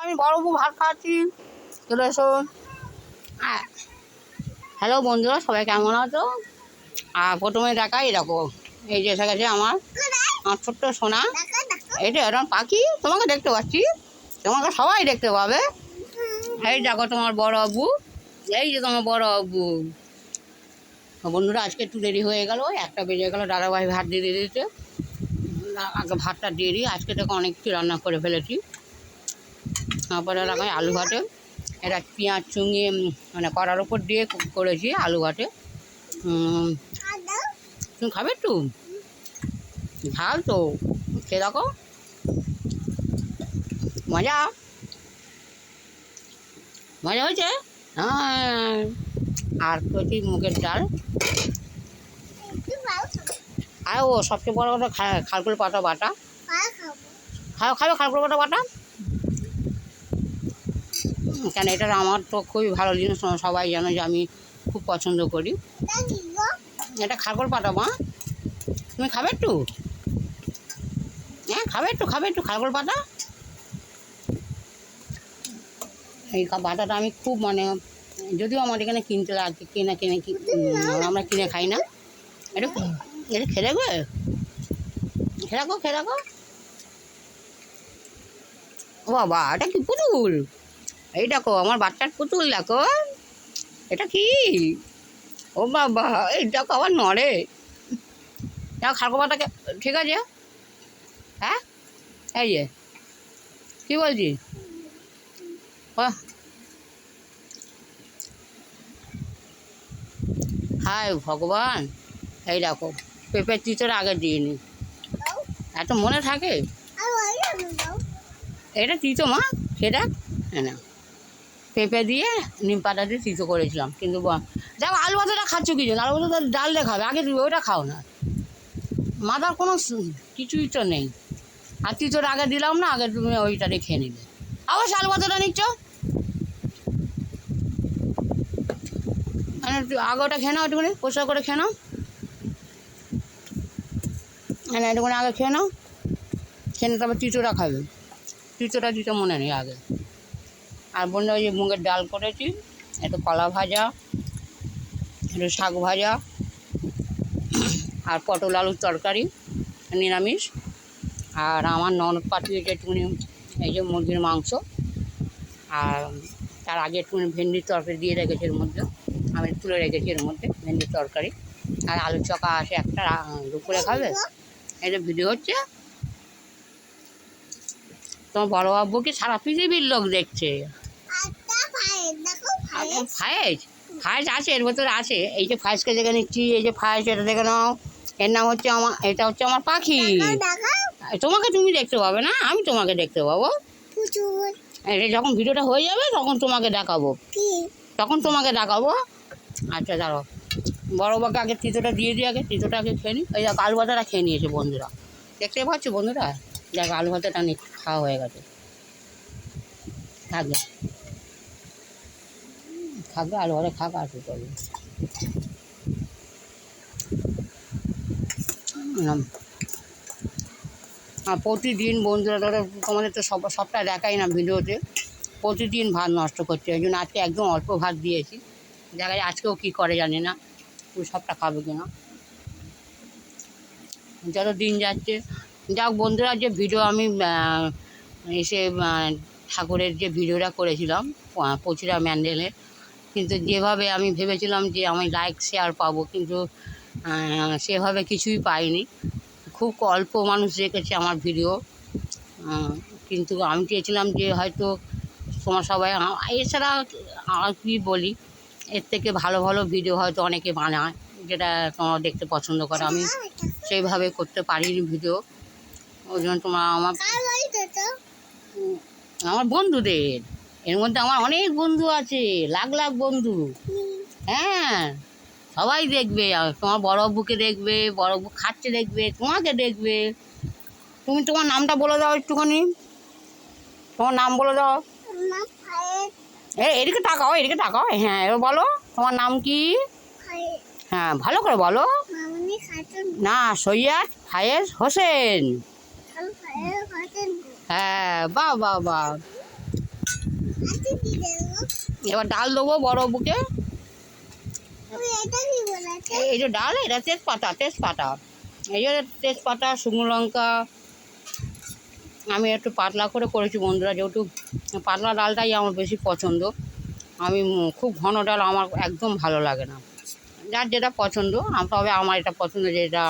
আমি বড় বউ ভাত খাচ্ছি, চলে এসো। হ্যালো বন্ধুরা, সবাই কেমন আছো? আর প্রথমে দেখাই দেখো, এই যে এসে গেছে আমার ছোট্ট সোনা। এটা এরকম পাখি, তোমাকে দেখতে পাচ্ছি, তোমাকে সবাই দেখতে পাবে। এই দেখো তোমার বড় আব্বু, এই যে তোমার বড় আব্বু। বন্ধুরা আজকে একটু দেরি হয়ে গেল, 1টা বেজে গেল, দাদাভাই ভাত দিয়ে দিয়েছে। আগে ভাতটা দিয়ে দিই, আজকে থেকে অনেক কিছু রান্না করে ফেলেছি। তারপরে লাগাই আলু ভাতে, এটা পেঁয়াজ চুঙিয়ে মানে কড়ার ওপর দিয়ে করেছি আলু ভাতে। তুমি খাবে একটু ঝাল তো, খেয়ে দেখো, মজা মজা হয়েছে। হ্যাঁ, আর করেছি মুগের ডাল। আর ও সবচেয়ে বড় কথা, খালকুল পাতা বাটা। খাবে খালকুল পাতা বাটা? কেন, এটা আমার তো খুবই ভালো জিনিস, সবাই জানো যে আমি খুব পছন্দ করি। এটা খালকুল পাতা মা, তুমি খাবে একটু? হ্যাঁ খাবে একটু খালকুল পাতা। এই বাটাটা আমি খুব মানে, যদিও আমার এখানে কিনতে লাগে, আমরা কিনে খাই না। এটা এটা খেয়ে দেখবে, খেয়ে রাখো। ও বাবা, এটা কি পুতুল? এই দেখো আমার বাচ্চার পুতুল, দেখো এটা কি। ও বাবা, এই দেখো আবার নড়ে। দেখো খালকুল পাতাকে, ঠিক আছে। হ্যাঁ এই যে কী বলছি, হায় ভগবান। এই দেখো পেঁপের চিচড় আগে দিইনি, এত মনে থাকে। এটা তিতো মা, খেয়ে দেখ। হ্যাঁ না, পেঁপে দিয়ে নিম পাতা দিয়ে তিতো করেছিলাম, কিন্তু দেখো আলু ভাতাটা খাচ্ছ কি জন্য? আলু ভাতা ডাল দিয়ে খাবে, আগে তুমি ওইটা খাও না। মাথার কোনো কিছুই তো নেই। আর তিতোটা আগে দিলাম না, আগে তুমি ওইটারে খেয়ে নিলে। আবার আলু ভাতাটা নিচ্ছ, মানে আগে ওটা খেয়ে নাও, একটুখানি পরিষ্কার করে খেয়ে নাও। হ্যাঁ একটুখানি আগে খেয়ে নাও, খেয়ে তারপর তিতোটা খাবে। তিতোটা দিতে মনে নেই আগে। আর বন্ধু ওই যে মুগের ডাল করেছি, একটু কলা ভাজা, একটু শাক ভাজা, আর পটল আলুর তরকারি নিরামিষ। আর আমার ননদ পাঠিয়েছে একটুখানি এই যে মুরগির মাংস, আর তার আগে একটুখানি ভেন্ডির তরকারি দিয়ে রেখেছি এর মধ্যে, আমি তুলে রেখেছি এর মধ্যে ভেন্ডির তরকারি। আর আলু চকা আসে একটা, দুপুরে খাবে। এই যে ভিডিও হচ্ছে, তোমার বড় বাবু কি সারা পৃথিবীর লোক দেখছে। ফায়েজ ফায়েজ আছে এর ভেতরে আছে, এই যে ফায়েজকে দেখে নিচ্ছি, এই যে ফায়েজ, এটা দেখে নাও। এর নাম হচ্ছে আমার, এটা হচ্ছে আমার পাখি। তোমাকে তুমি দেখতে পাবে না, আমি তোমাকে দেখতে পাবো। এটা যখন ভিডিওটা হয়ে যাবে তখন তোমাকে দেখাবো, আচ্ছা দাঁড়াও, বড় বাবাকে আগে তিতোটা দিয়ে দিই, আগে তিতোটা আগে খেয়ে নিই। এই আলু ভাতাটা খেয়ে নিয়েছে বন্ধুরা, দেখতে পাচ্ছ বন্ধুরা, দেখ আলু ভাতাটা খাওয়া হয়ে গেছে। থাকবে আলু ভাতে খাক, আর কি করবে। আর প্রতিদিন বন্ধুরা ধরো, তোমাদের তো সবটা দেখাই না ভিডিওতে, প্রতিদিন ভাত নষ্ট করছে, ওই জন্য আজকে একদম অল্প ভাত দিয়েছি। দেখা যায় আজকেও কী করে জানি না, তুই সবটা খাবে কিনা। যত দিন যাচ্ছে, যাক বন্ধুরা, যে ভিডিও আমি এসে ঠাকুরের যে ভিডিওটা করেছিলাম 25 ম্যান্ডেলের, কিন্তু যেভাবে আমি ভেবেছিলাম যে আমি লাইক শেয়ার পাবো, কিন্তু সেভাবে কিছুই পাইনি। খুব অল্প মানুষ দেখেছে আমার ভিডিও, কিন্তু আমি চেয়েছিলাম যে হয়তো তোমার সবাই, এছাড়া আর কী বলি, এর থেকে ভালো ভালো ভিডিও হয়তো অনেকে বানায়, যেটা তোমরা দেখতে পছন্দ করো। আমি সেইভাবে করতে পারিনি ভিডিও, ওই জন্য তোমার আমার বন্ধুদের, এর মধ্যে আমার অনেক বন্ধু আছে, লাখ লাখ বন্ধু। হ্যাঁ সবাই দেখবে, তোমার বড় আব্বুকে দেখবে, বড় আব্বু খাচ্ছে দেখবে, তোমাকে দেখবে। তুমি তোমার নামটা বলে দাও একটুখানি, তোমার নাম বলে দাও। এদিকে তাকাও, হ্যাঁ এবার বলো তোমার নাম কি। হ্যাঁ ভালো করে বলো। না, সৈয়দ ফায়েজ হোসেন। হ্যাঁ বাহ বাহ বাহ, এবার ডাল দেবো বড় বুকে। এই যে ডাল, এটা তেজপাতা, তেজপাতা, এই যে তেজপাতা, শুকনো লঙ্কা। আমি একটু পাতলা করে করেছি বন্ধুরা, যেহেতু পাতলা ডালটাই আমার বেশি পছন্দ। আমি খুব ঘন ডাল আমার একদম ভালো লাগে না, যার যেটা পছন্দ। তবে আমার এটা পছন্দ যে এটা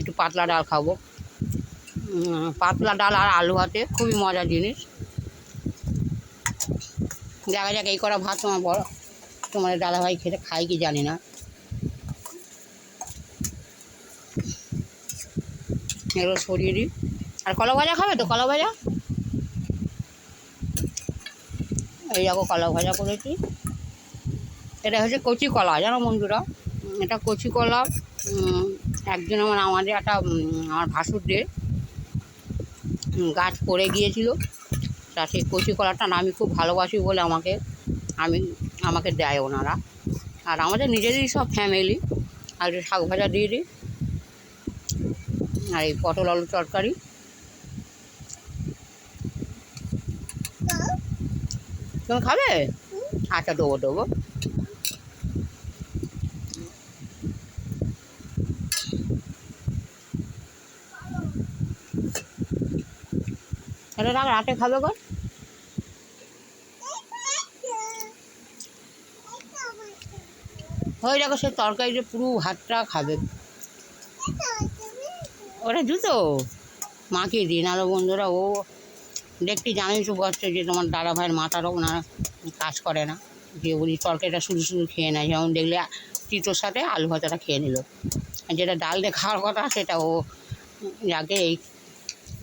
একটু পাতলা ডাল খাবো। পাতলা ডাল আর আলু ভাতে খুবই মজার জিনিস। দেখা যাক এই করা ভাত তোমার বড়, তোমার দাদাভাই খেতে খাই কি জানি না। এগুলো সরিয়ে দিই। আর কলা ভাজা খাবে তো? কলা ভাজা, এই দেখো কলা ভাজা করেছি। এটা হচ্ছে কচি কলা, জানো বন্ধুরা, এটা কচি কলা। একজন আমাদের একটা আমার ভাসুরদের গাছ পড়ে গিয়েছিল, তা সেই কচি কলাটা আমি খুব ভালোবাসি বলে আমাকে দেয় ওনারা। আর আমাদের নিজেদেরই সব ফ্যামিলি। আর একটু শাক ভাজা দিয়ে দিই, আর এই পটল আলু তরকারি। তুমি খাবে? আচ্ছা দেবো দেবো। এটা রাতে খাবে গো। ওই দেখো সে তরকারিতে পুরো ভাতটা খাবে। ওটা জুতো মাখিয়ে দিই, নাহলে বন্ধুরা ও দেখতে জানোই তো বসছে যে তোমার দাদা ভাইয়ের মাথারও ওনারা কাজ করে না, যে উনি তরকারিটা শুধু শুধু খেয়ে নেয়। যেমন দেখলে তিতোর সাথে আলু ভাজাটা খেয়ে নিল, যেটা ডাল দিয়ে খাওয়ার কথা সেটা ও যাকে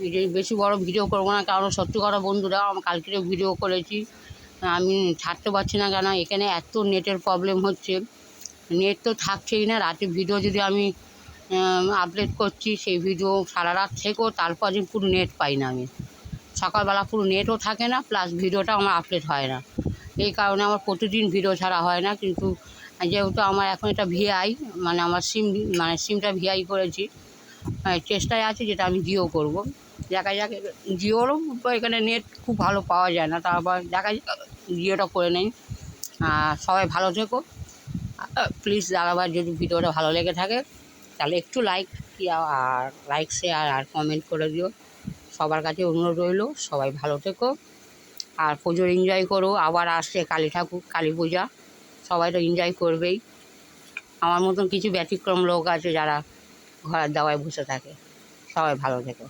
এই যে বেশি বড় ভিডিও করবো না, কারণ সত্যি কথা বন্ধুরা আমি কালকেও ভিডিও করেছি, আমি ছাড়তে পারছি না। কেন এখানে এত নেটের প্রবলেম হচ্ছে, নেট তো থাকছেই না। রাতে ভিডিও যদি আমি আপলোড করছি, সেই ভিডিও সারা রাত থেকেও তারপর দিন পুরো নেট পাই না আমি। সকালবেলা পুরো নেটও থাকে না, প্লাস ভিডিওটা আমার আপলোড হয় না। এই কারণে আমার প্রতিদিন ভিডিও ছাড়া হয় না। কিন্তু যেহেতু আমার এখন এটা ভিআই, মানে আমার সিমটা ভিআই করেছি, চেষ্টায় আছে যেটা আমি জিও করব। দেখা যাক, জিওরও এখানে নেট খুব ভালো পাওয়া যায় না, তারপর দেখা যাক জিওটা করে নেই। সবাই ভালো থেকো। প্লিজ দাদাভাই যদি ভিডিওটা ভালো লেগে থাকে তাহলে একটু লাইক আর লাইক শেয়ার আর কমেন্ট করে দিও। সবার কাছে অনুরোধ রইল, সবাই ভালো থেকো আর পুজোর এনজয় করো। আবার আসছে কালী পূজা, সবাই তো এনজয় করবেই। আমার মতন কিছু ব্যতিক্রম লোক আছে যারা ঘরের দাওয়ায় বসে থাকে। সবাই ভালো থেকো।